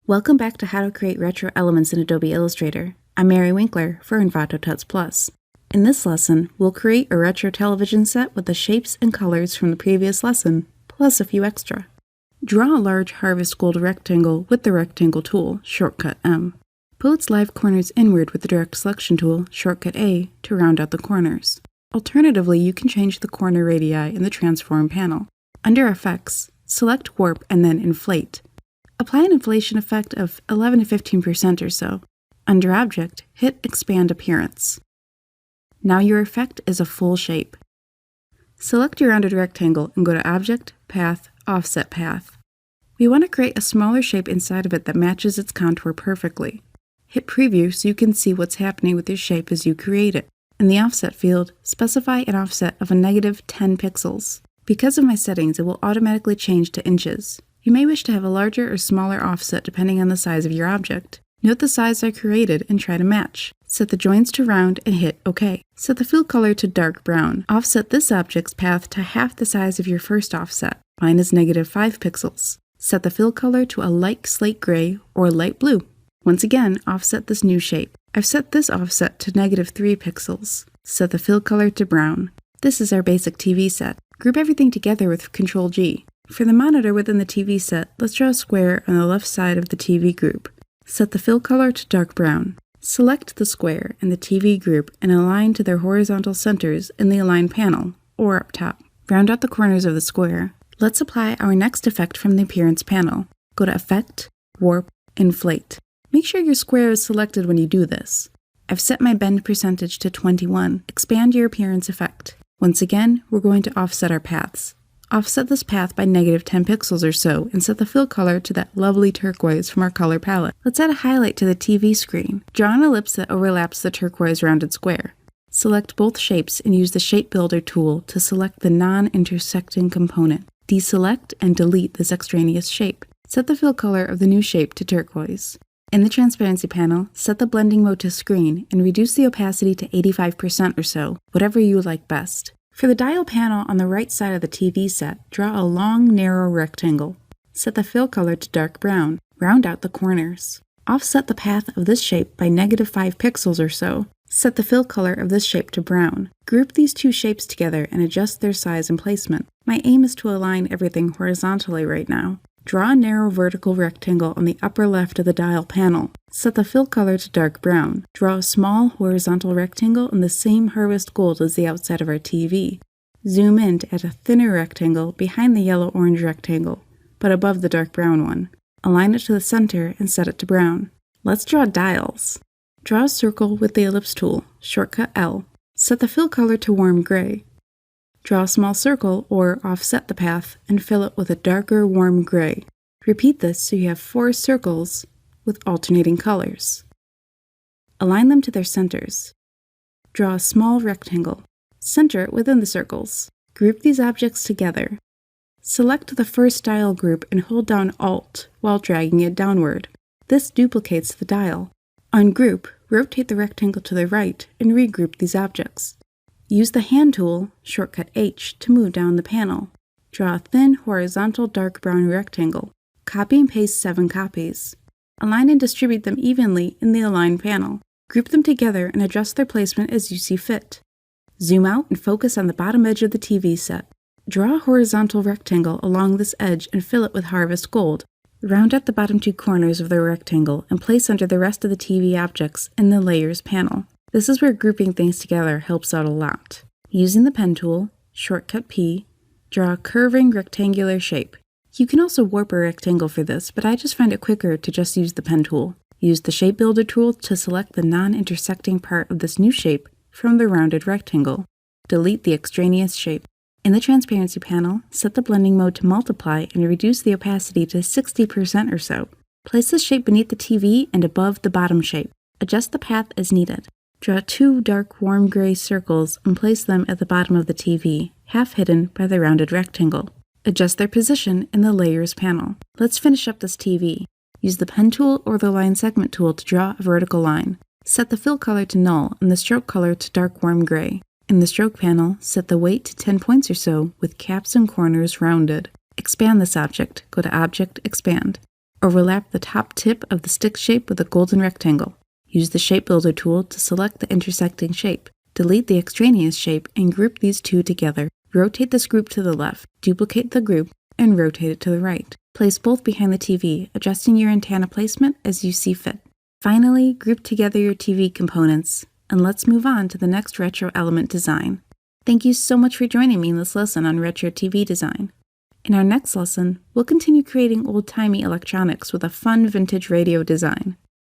Welcome back to How to Create Retro Elements in Adobe Illustrator. I'm Mary Winkler for Envato Tutsplus. In this lesson, we'll create a retro television set with the shapes and colors from the previous lesson, plus a few extra. Draw a large harvest gold rectangle with the Rectangle tool, shortcut M. Pull its live corners inward with the Direct Selection tool, shortcut A, to round out the corners. Alternatively, you can change the corner radii in the Transform panel. Under Effects, select Warp and then Inflate. Apply an inflation effect of 11 to 15% or so. Under Object, hit Expand Appearance. Now your effect is a full shape. Select your rounded rectangle and go to Object, Path, Offset Path. We want to create a smaller shape inside of it that matches its contour perfectly. Hit Preview so you can see what's happening with your shape as you create it. In the Offset field, specify an offset of a negative 10 pixels. Because of my settings, it will automatically change to inches. You may wish to have a larger or smaller offset depending on the size of your object. Note the size I created and try to match. Set the joins to round and hit OK. Set the fill color to dark brown. Offset this object's path to half the size of your first offset. Mine is negative 5 pixels. Set the fill color to a light slate gray or light blue. Once again, offset this new shape. I've set this offset to negative 3 pixels. Set the fill color to brown. This is our basic TV set. Group everything together with Ctrl G. For the monitor within the TV set, let's draw a square on the left side of the TV group. Set the fill color to dark brown. Select the square and the TV group and align to their horizontal centers in the Align panel, or up top. Round out the corners of the square. Let's apply our next effect from the Appearance panel. Go to Effect, Warp, Inflate. Make sure your square is selected when you do this. I've set my bend percentage to 21. Expand your appearance effect. Once again, we're going to offset our paths. Offset this path by negative 10 pixels or so and set the fill color to that lovely turquoise from our color palette. Let's add a highlight to the TV screen. Draw an ellipse that overlaps the turquoise rounded square. Select both shapes and use the Shape Builder tool to select the non-intersecting component. Deselect and delete this extraneous shape. Set the fill color of the new shape to turquoise. In the Transparency panel, set the blending mode to screen and reduce the opacity to 85% or so, whatever you like best. For the dial panel on the right side of the TV set, draw a long, narrow rectangle. Set the fill color to dark brown. Round out the corners. Offset the path of this shape by negative 5 pixels or so. Set the fill color of this shape to brown. Group these two shapes together and adjust their size and placement. My aim is to align everything horizontally right now. Draw a narrow vertical rectangle on the upper left of the dial panel. Set the fill color to dark brown. Draw a small horizontal rectangle in the same harvest gold as the outside of our TV. Zoom in to add a thinner rectangle behind the yellow-orange rectangle, but above the dark brown one. Align it to the center and set it to brown. Let's draw dials. Draw a circle with the Ellipse tool, shortcut L. Set the fill color to warm gray. Draw a small circle or offset the path and fill it with a darker warm gray. Repeat this so you have 4 circles with alternating colors. Align them to their centers. Draw a small rectangle. Center it within the circles. Group these objects together. Select the first dial group and hold down Alt while dragging it downward. This duplicates the dial. Ungroup, rotate the rectangle to the right and regroup these objects. Use the Hand tool, shortcut H, to move down the panel. Draw a thin, horizontal dark brown rectangle. Copy and paste 7 copies. Align and distribute them evenly in the Align panel. Group them together and adjust their placement as you see fit. Zoom out and focus on the bottom edge of the TV set. Draw a horizontal rectangle along this edge and fill it with harvest gold. Round out the bottom 2 corners of the rectangle and place under the rest of the TV objects in the Layers panel. This is where grouping things together helps out a lot. Using the Pen tool, shortcut P, draw a curving rectangular shape. You can also warp a rectangle for this, but I just find it quicker to just use the Pen tool. Use the Shape Builder tool to select the non-intersecting part of this new shape from the rounded rectangle. Delete the extraneous shape. In the Transparency panel, set the blending mode to multiply and reduce the opacity to 60% or so. Place the shape beneath the TV and above the bottom shape. Adjust the path as needed. Draw 2 dark warm gray circles and place them at the bottom of the TV, half hidden by the rounded rectangle. Adjust their position in the Layers panel. Let's finish up this TV. Use the Pen tool or the Line Segment tool to draw a vertical line. Set the fill color to null and the stroke color to dark warm gray. In the Stroke panel, set the weight to 10 points or so with caps and corners rounded. Expand this object. Go to Object, Expand. Overlap the top tip of the stick shape with a golden rectangle. Use the Shape Builder tool to select the intersecting shape. Delete the extraneous shape and group these two together. Rotate this group to the left, duplicate the group, and rotate it to the right. Place both behind the TV, adjusting your antenna placement as you see fit. Finally, group together your TV components, and let's move on to the next retro element design. Thank you so much for joining me in this lesson on retro TV design. In our next lesson, we'll continue creating old-timey electronics with a fun vintage radio design.